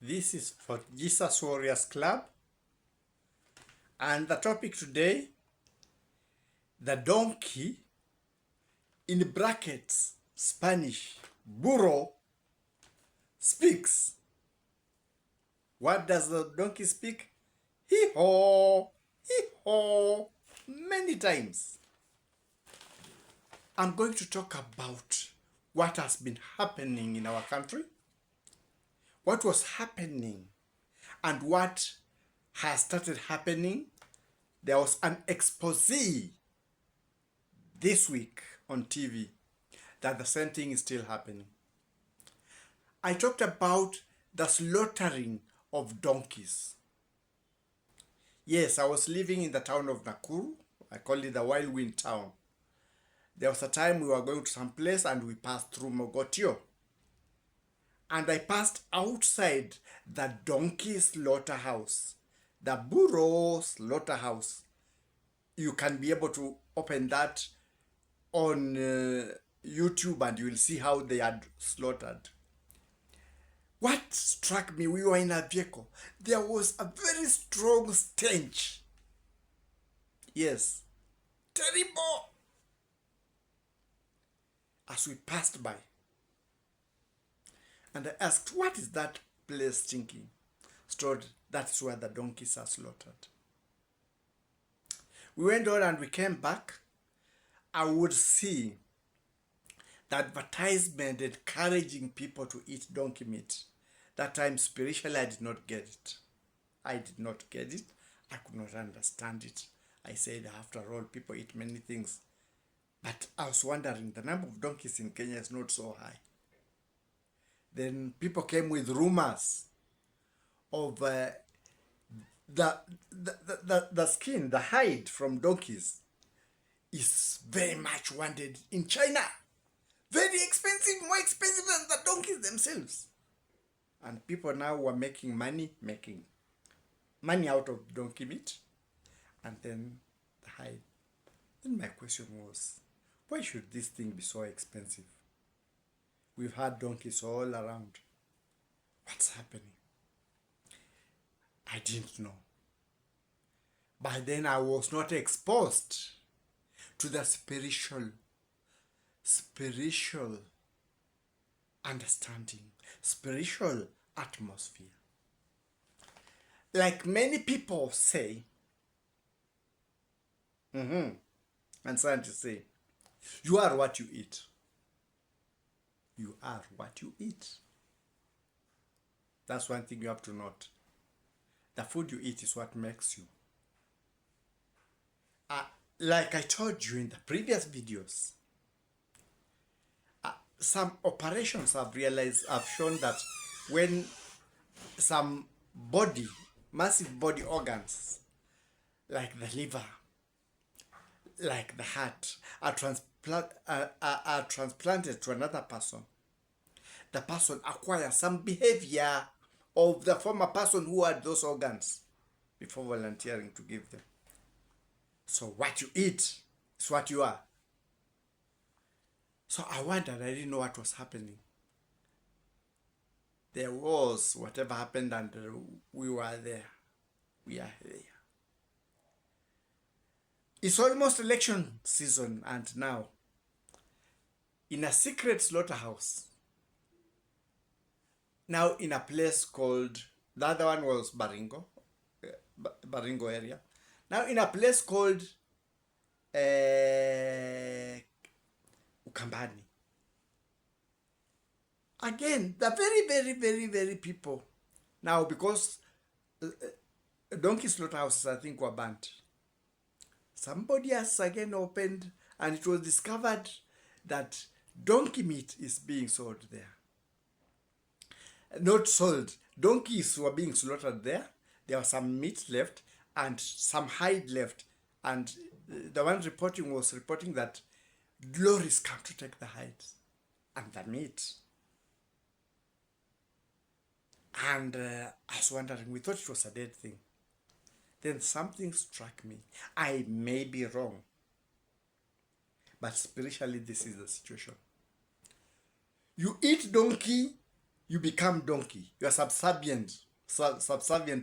This is for Jesus Warriors Club, and the topic today, the donkey, in brackets, Spanish, Burrow, speaks. What does the donkey speak? Hee-haw, hee-haw, many times. I'm going to talk about what has been happening in our country, what was happening, and what has started happening. There was an expose this week on TV that the same thing is still happening. I talked about the slaughtering of donkeys. Yes, I was living in the town of Nakuru. I call it the whirlwind town. There was a time we were going to some place and we passed through Mogotio. And I passed outside the donkey slaughterhouse, the Burrow slaughterhouse. You can be able to open that on YouTube and you will see how they are slaughtered. What struck me, we were in a vehicle. There was a very strong stench. Yes, terrible. As we passed by. And I asked, what is that place stinking? Stored, that's where the donkeys are slaughtered. We went on and we came back. I would see the advertisement encouraging people to eat donkey meat. That time, spiritually, I did not get it. I did not get it. I could not understand it. I said, after all, people eat many things. But I was wondering, the number of donkeys in Kenya is not so high. Then people came with rumors of the skin, the hide from donkeys is very much wanted in China. Very expensive, more expensive than the donkeys themselves. And people now were making money out of donkey meat and then the hide. Then my question was, why should this thing be so expensive? We've had donkeys all around. What's happening? I didn't know. But then I was not exposed to the spiritual understanding, spiritual atmosphere. Like many people say, and scientists say, you are what you eat. You are what you eat. That's one thing you have to note. The food you eat is what makes you. Like I told you in the previous videos, some operations have shown that when some massive body organs, like the liver, like the heart, are transplanted to another person, the person acquires some behavior of the former person who had those organs before volunteering to give them. So what you eat is what you are. So I wondered, I didn't know what was happening. There was whatever happened and we were there. We are there. It's almost election season, and now in a secret slaughterhouse, now in a place called, the other one was Baringo area. Now in a place called Ukambani. Again, the very people. Now because donkey slaughterhouses, I think, were burnt. Somebody has again opened and it was discovered that donkey meat is being sold there. Not sold. Donkeys were being slaughtered there. There was some meat left and some hide left. And the one reporting was reporting that lorries come to take the hides and the meat. And I was wondering, we thought it was a dead thing. Then something struck me. I may be wrong. But spiritually, this is the situation. You eat donkey you become donkey. You are subservient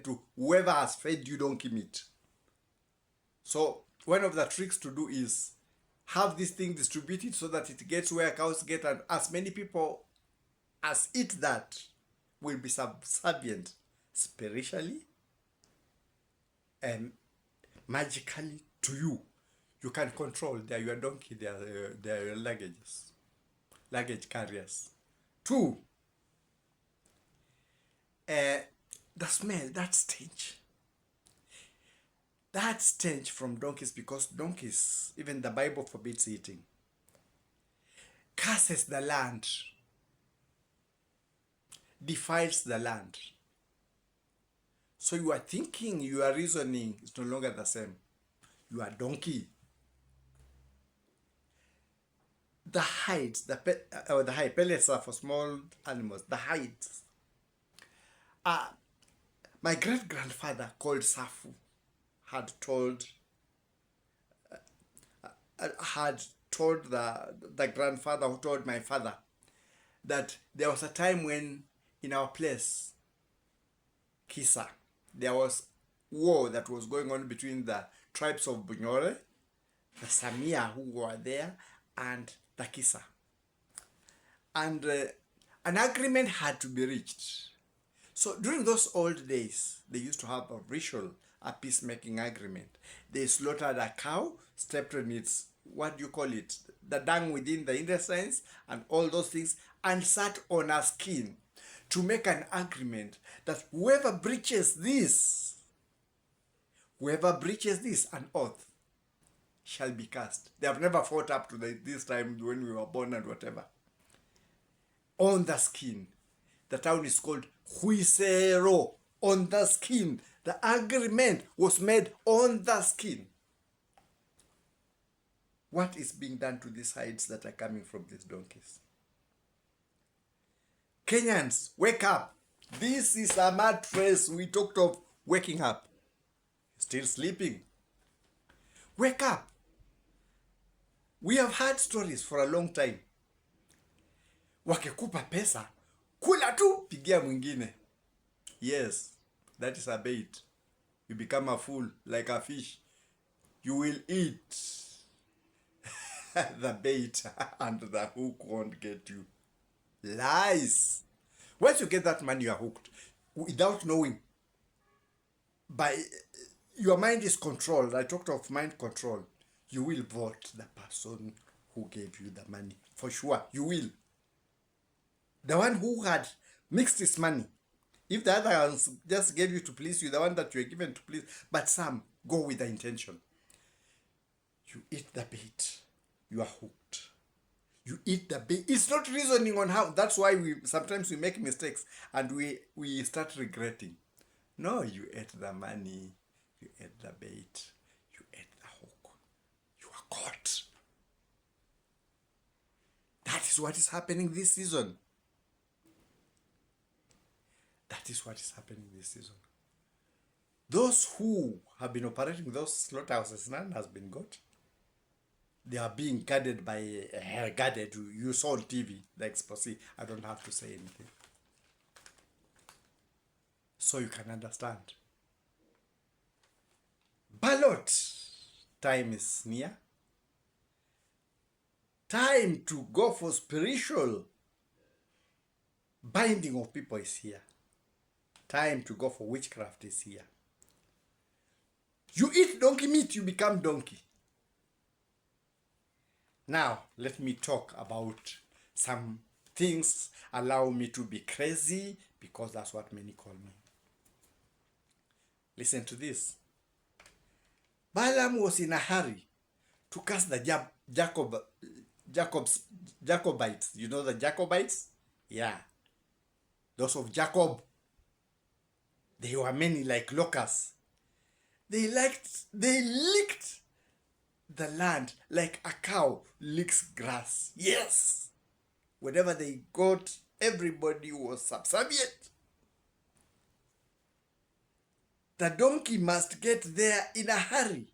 to whoever has fed you donkey meat. So one of the tricks to do is have this thing distributed so that it gets where cows get, and as many people as eat that will be subservient spiritually and magically to you. You can control. They are your donkey, they are your luggage carriers. 2, the smell, that stench. That stench from donkeys, because donkeys, even the Bible forbids eating, curses the land, defiles the land. So you are thinking, you are reasoning is no longer the same. You are donkey. The hides, the hide pellets are for small animals. The hides. My great-grandfather called Safu had told the grandfather who told my father that there was a time when in our place, Kisa, there was war that was going on between the tribes of Bunyore, the Samia who were there, and the Kisa. And an agreement had to be reached. So during those old days, they used to have a ritual, a peacemaking agreement. They slaughtered a cow, stepped on its, what do you call it, the dung within the intestines and all those things, and sat on a skin to make an agreement that whoever breaches this, an oath, shall be cast. They have never fought up to this time when we were born and whatever. On the skin. The town is called Huisero. On the skin. The agreement was made on the skin. What is being done to these hides that are coming from these donkeys? Kenyans, wake up. This is a mattress. We talked of waking up. Still sleeping. Wake up. We have heard stories for a long time. Wakikupa pesa, kula tu, pigia mwingine. Yes, that is a bait. You become a fool like a fish. You will eat the bait and the hook won't get you. Lies. Once you get that money, you are hooked without knowing. By your mind is controlled. I talked of mind control. You will vote the person who gave you the money. For sure, you will. The one who had mixed his money. If the other ones just gave you to please you, the one that you were given to please, but some go with the intention. You eat the bait. You are hooked. You eat the bait. It's not reasoning on how. That's why sometimes we make mistakes and we start regretting. No, you ate the money. You ate the bait. You ate the hook. You are caught. That is what is happening this season. That is what is happening this season. Those who have been operating those slaughterhouses, none has been got. They are being guarded by, you saw on TV, the Speaks.Hii. I don't have to say anything. So you can understand. Ballot time is near. Time to go for spiritual binding of people is here. Time to go for witchcraft is here. You eat donkey meat, you become donkey. Now, let me talk about some things allow me to be crazy, because that's what many call me. Listen to this. Balaam was in a hurry to cast the Jacobites. You know the Jacobites? Yeah. Those of Jacob. They were many like locusts. They licked the land like a cow licks grass. Yes. Whatever they got, everybody was subservient. The donkey must get there in a hurry.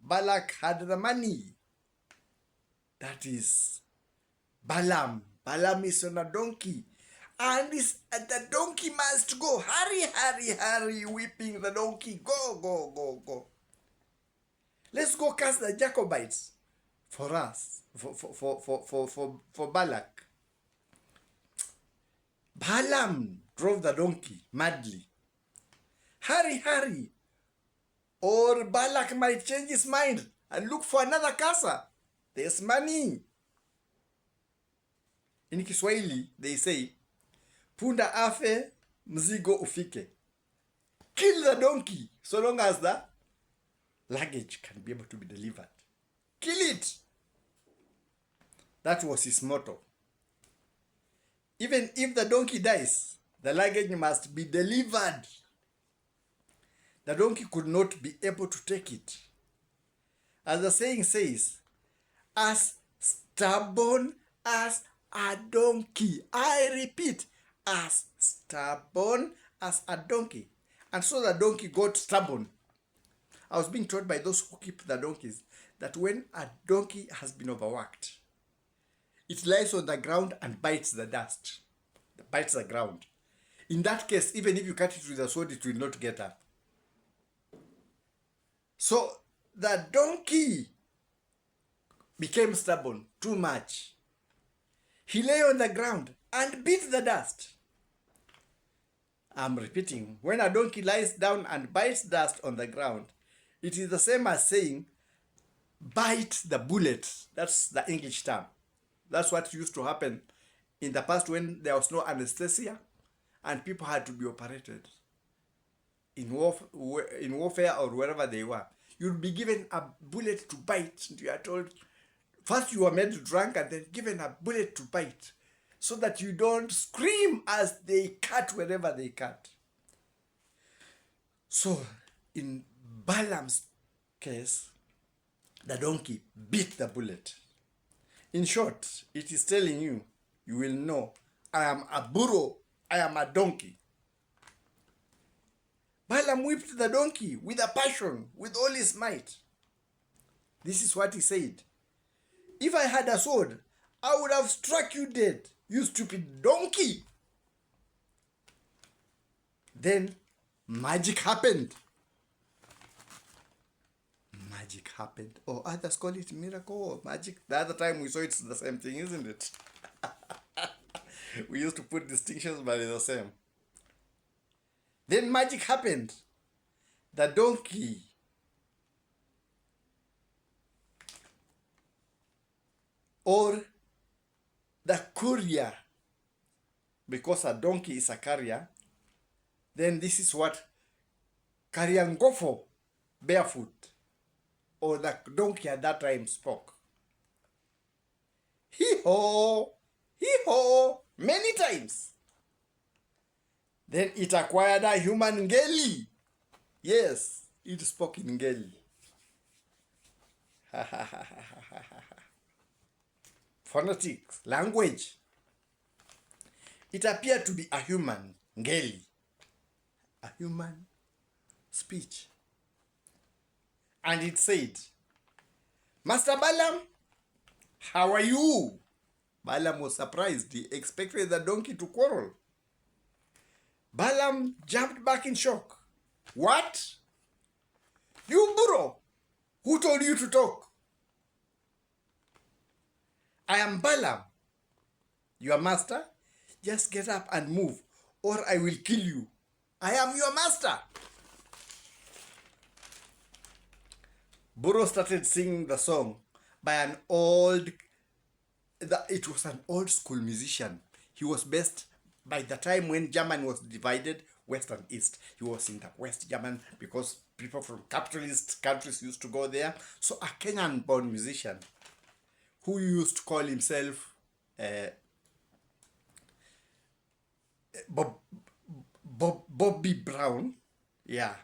Balak had the money. That is Balaam. Balaam is on a donkey. And the donkey must go. Hurry, hurry, hurry, whipping the donkey. Go, go, go, go. Let's go cast the Jacobites for us, for Balak. Balaam drove the donkey madly. Hurry, hurry, or Balak might change his mind and look for another casa. There's money. In Kiswahili, they say, punda afe, mzigo ufike. Kill the donkey so long as the luggage can be able to be delivered. Kill it. That was his motto. Even if the donkey dies, the luggage must be delivered. The donkey could not be able to take it. As the saying says, as stubborn as a donkey. I repeat, as stubborn as a donkey. And so the donkey got stubborn. I was being told by those who keep the donkeys that when a donkey has been overworked, it lies on the ground and bites the dust. It bites the ground. In that case, even if you cut it with a sword, it will not get up. So the donkey became stubborn too much. He lay on the ground and beat the dust. I'm repeating, when a donkey lies down and bites dust on the ground, it is the same as saying, bite the bullet. That's the English term. That's what used to happen in the past when there was no anesthesia and people had to be operated. In warfare or wherever they were, you'd be given a bullet to bite. And you are told, first you are made drunk and then given a bullet to bite so that you don't scream as they cut wherever they cut. So in Balaam's case, the donkey beat the bullet. In short, it is telling you, you will know, I am a burrow, I am a donkey. Balaam whipped the donkey with a passion, with all his might. This is what he said. If I had a sword, I would have struck you dead, you stupid donkey. Then magic happened. Magic happened. Or others call it miracle or magic. The other time we saw it's the same thing, isn't it? We used to put distinctions, but it's the same. Then magic happened. The donkey or the courier, because a donkey is a carrier, then this is what Kariangofo, barefoot, or the donkey at that time spoke. Hee-ho, hee-ho, many times. Then it acquired a human ngeli. Yes, it spoke in ngeli. Phonetics, language. It appeared to be a human ngeli. A human speech. And it said, Master Balaam, how are you? Balaam was surprised. He expected the donkey to quarrel. Balaam jumped back in shock. What? You Burrow? Who told you to talk? I am Balaam, your master. Just get up and move, or I will kill you. I am your master. Burrow started singing the song by it was an old school musician. He was based, by the time when Germany was divided, West and East. He was in the West German because people from capitalist countries used to go there. So a Kenyan-born musician who used to call himself Bobby Brown. Yeah.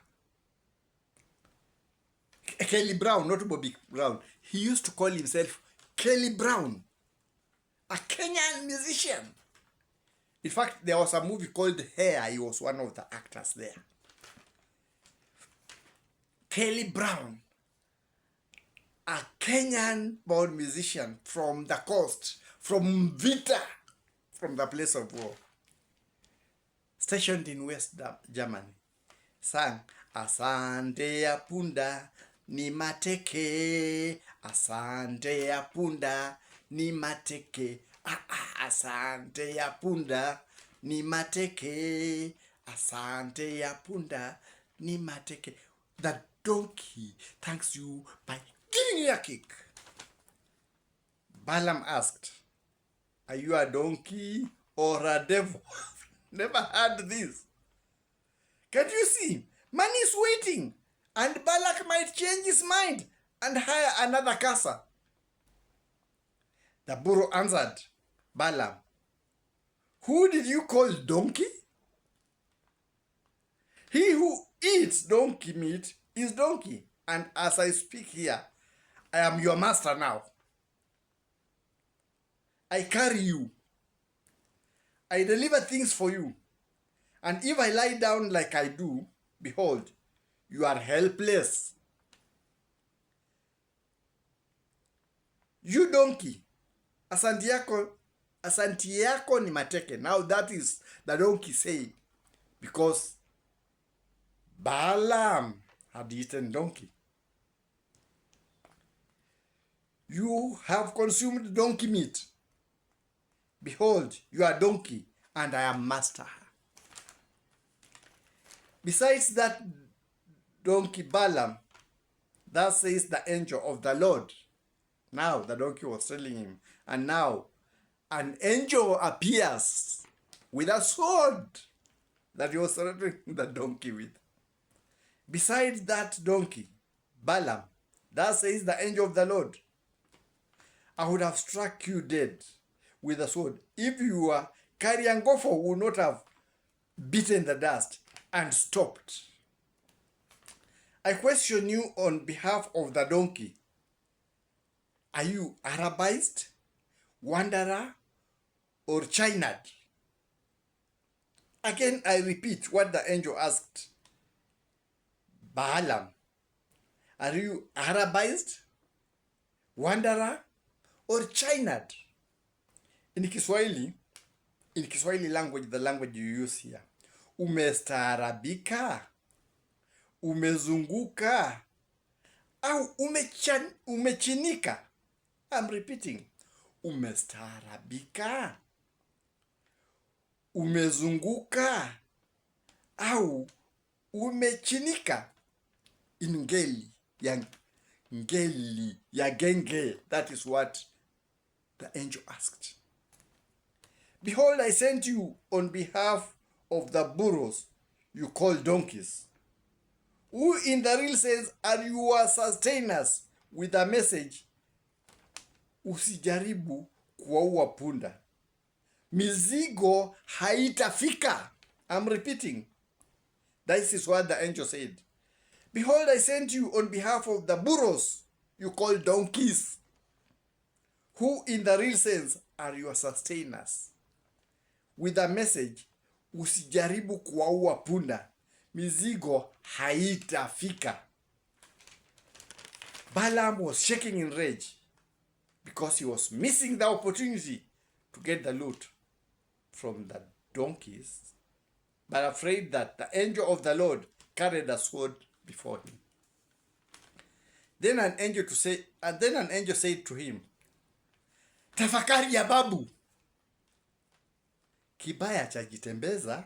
Kelly Brown, not Bobby Brown. He used to call himself Kelly Brown, a Kenyan musician. In fact, there was a movie called Hair. He was one of the actors there. Kelly Brown, a Kenyan-born musician from the coast, from Vita, from the place of war. stationed in West Germany, sang, asante ya punda ni mateke, asante ya punda ni mateke, asante ya punda ni mateke, asante ya punda ni mateke. The donkey thanks you by giving you a kick. Balaam asked, are you a donkey or a devil? Never heard this. Can't you see? Man is waiting, and Balak might change his mind and hire another curser. The burro answered Balaam, who did you call donkey? He who eats donkey meat is donkey, and as I speak here, I am your master now. I carry you. I deliver things for you. And if I lie down like I do, behold, you are helpless. You donkey, asanti yako ni mateke. Now that is the donkey saying, because Balaam had eaten donkey. You have consumed donkey meat. Behold, you are donkey, and I am master. Besides that donkey Balaam, thus says the angel of the Lord. Now the donkey was telling him, and now an angel appears with a sword that he was threatening the donkey with. Besides that donkey, Balaam, thus says the angel of the Lord, I would have struck you dead with a sword if you were carrying gopher would not have beaten the dust and stopped. I question you on behalf of the donkey. Are you Arabized, wanderer, or Chinad? Again, I repeat what the angel asked Balaam. Are you Arabized, wanderer, or Chinad? In Kiswahili language, the language you use here, umestaarabika, umezunguka, au umechinika. I'm repeating. Umestaarabika, umezunguka, au umechinika. In ngeli ya genge. That is what the angel asked. Behold, I sent you on behalf of the burros you call donkeys, who in the real sense are your sustainers, with a message, usijaribu kuwaua punda, mizigo haitafika. I'm repeating. This is what the angel said. Behold, I sent you on behalf of the burros you call donkeys, who in the real sense are your sustainers, with a message, usijaribu kuwaua punda, mizigo haitafika. Balaam was shaking in rage because he was missing the opportunity to get the loot from the donkeys, but afraid that the angel of the Lord carried a sword before him. Then an angel said to him, tafakari ya babu, kibaya chajitembeza,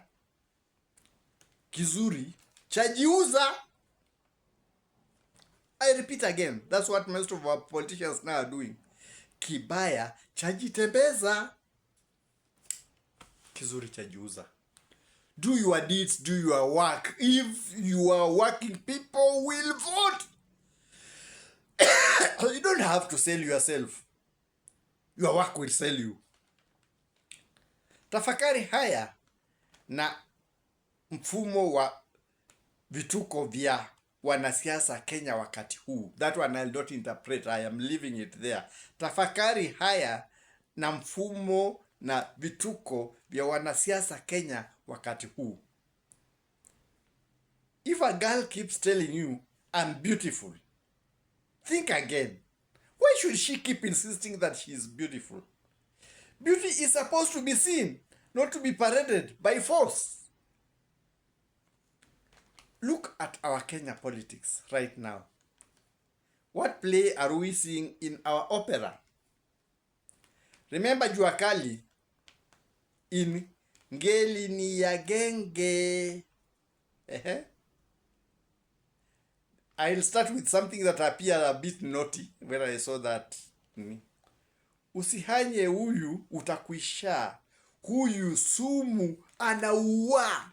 kizuri chajiuza. I repeat again, that's what most of our politicians now are doing. Kibaya chajitembeza, kizuri chajiuza. Do your deeds, do your work. If you are working, people will vote. You don't have to sell yourself. Your work will sell you. Tafakari haya na mfumo wa vituko vya wanasiasa Kenya wakati huu. That one I'll not interpret. I am leaving it there. Tafakari haya na mfumo na vituko vya wanasiasa Kenya wakati huu. If a girl keeps telling you, I'm beautiful, think again. Why should she keep insisting that she is beautiful? Beauty is supposed to be seen, not to be paraded by force. Look at our Kenya politics right now. What play are we seeing in our opera? Remember Jua Kali in Ngeli ni ya Genge. I'll start with something that appeared a bit naughty when I saw that. Usihanye huyu utakuisha. Huyu sumu anaua.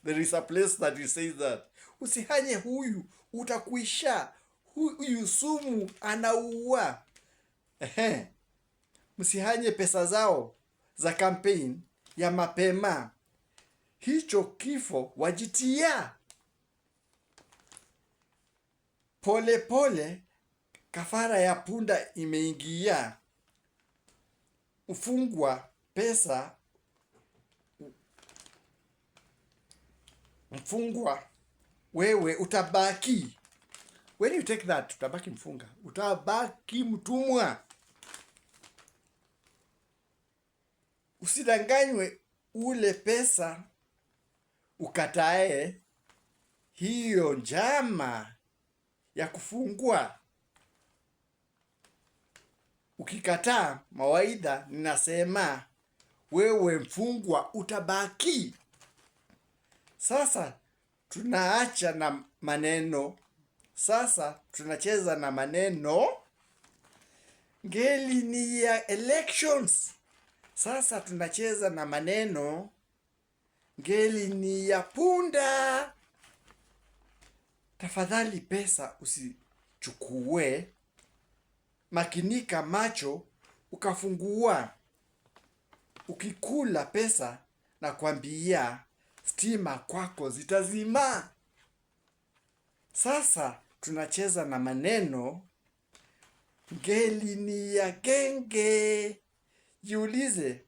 There is a place that it says that. Usihanye huyu utakuisha. Huyu sumu anaua. Msihanye pesa zao za campaign ya mapema. Hicho kifo wajitia. Pole pole kafara ya punda imeingia. Mfungwa pesa. Mfungwa wewe utabaki. When you take that, utabaki mfunga. Utabaki mtumwa. Usidanganywe ule pesa ukatae hiyo njama ya kufungwa. Ukikataa mawaidha ninasema wewe mfungwa utabaki. Sasa tunaacha na maneno. Sasa tunacheza na maneno. Ngeli ni ya elections. Sasa tunacheza na maneno. Ngeli ni ya punda. Tafadhali pesa usichukue. Makinika macho ukafungua. Ukikula pesa na kuambia stima kwako zitazima. Sasa tunacheza na maneno. Ngeli ni ya genge. Jiulize,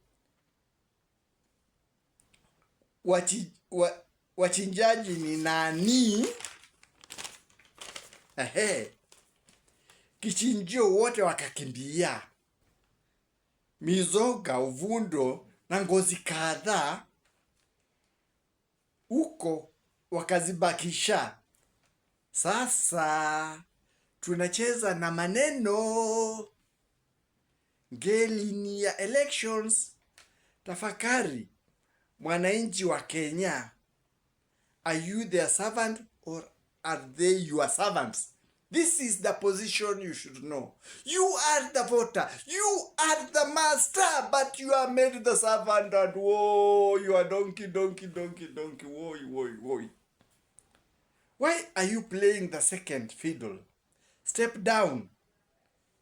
wachinjaji ni nani? Kichinjio wote wakakimbia. Mizoga, uvundo na ngozi kadhaa uko wakazibakisha. Sasa tunacheza na maneno. Ngeli ni ya elections. Tafakari, mwananchi wa Kenya. Are you their servant or are they your servants? This is the position you should know. You are the voter. You are the master, but you are made the servant, and whoa, you are donkey. Whoa. Why are you playing the second fiddle? Step down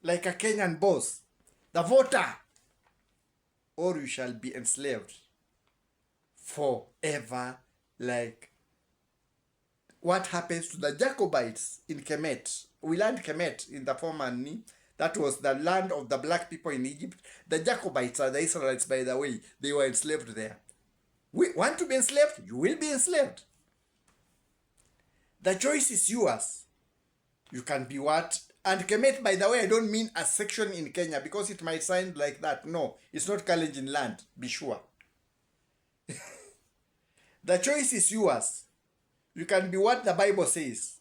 like a Kenyan boss, the voter, or you shall be enslaved forever, like what happens to the Jacobites in Kemet. We learned Kemet in the former Ni. That was the land of the black people in Egypt. The Jacobites are the Israelites, by the way. They were enslaved there. We want to be enslaved? You will be enslaved. The choice is yours. You can be what? And Kemet, by the way, I don't mean a section in Kenya because it might sound like that. No, it's not Kalenjin land. Be sure. The choice is yours. You can be what the Bible says.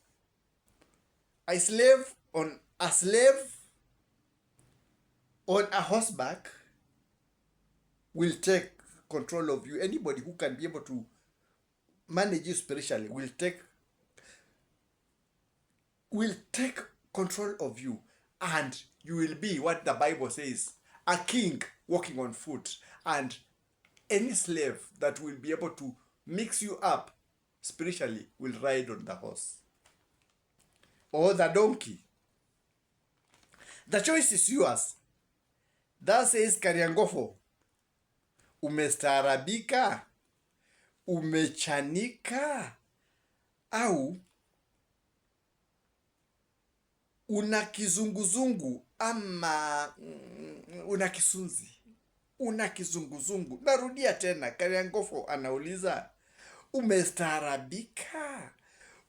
A slave on a horseback will take control of you. Anybody who can be able to manage you spiritually will take control of you, and you will be what the Bible says, a king walking on foot, and any slave that will be able to mix you up spiritually will ride on the horse or the donkey. The choice is yours. That says Kariangofo. Umestaarabika, umechanika, au una kizunguzungu ama una kisunzi. Una kizunguzungu. Narudia tena, Kariangofo anauliza, umestaarabika,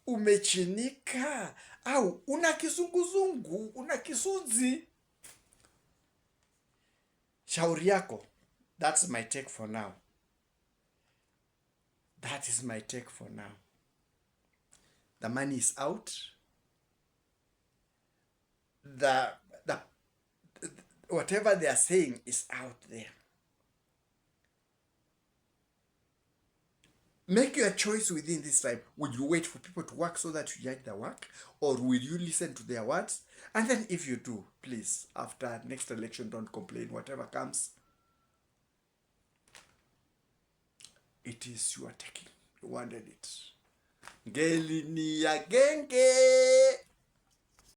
umechinika, au una kizunguzungu, una kisunzi. Shauri yako. That's my take for now. That is my take for now. The money is out. The whatever they are saying is out there. Make your choice within this time. Would you wait for people to work so that you judge their work? Or will you listen to their words? And then if you do, please, after next election, don't complain. Whatever comes, it is your taking. You wanted it. Ngeli ni ya genge.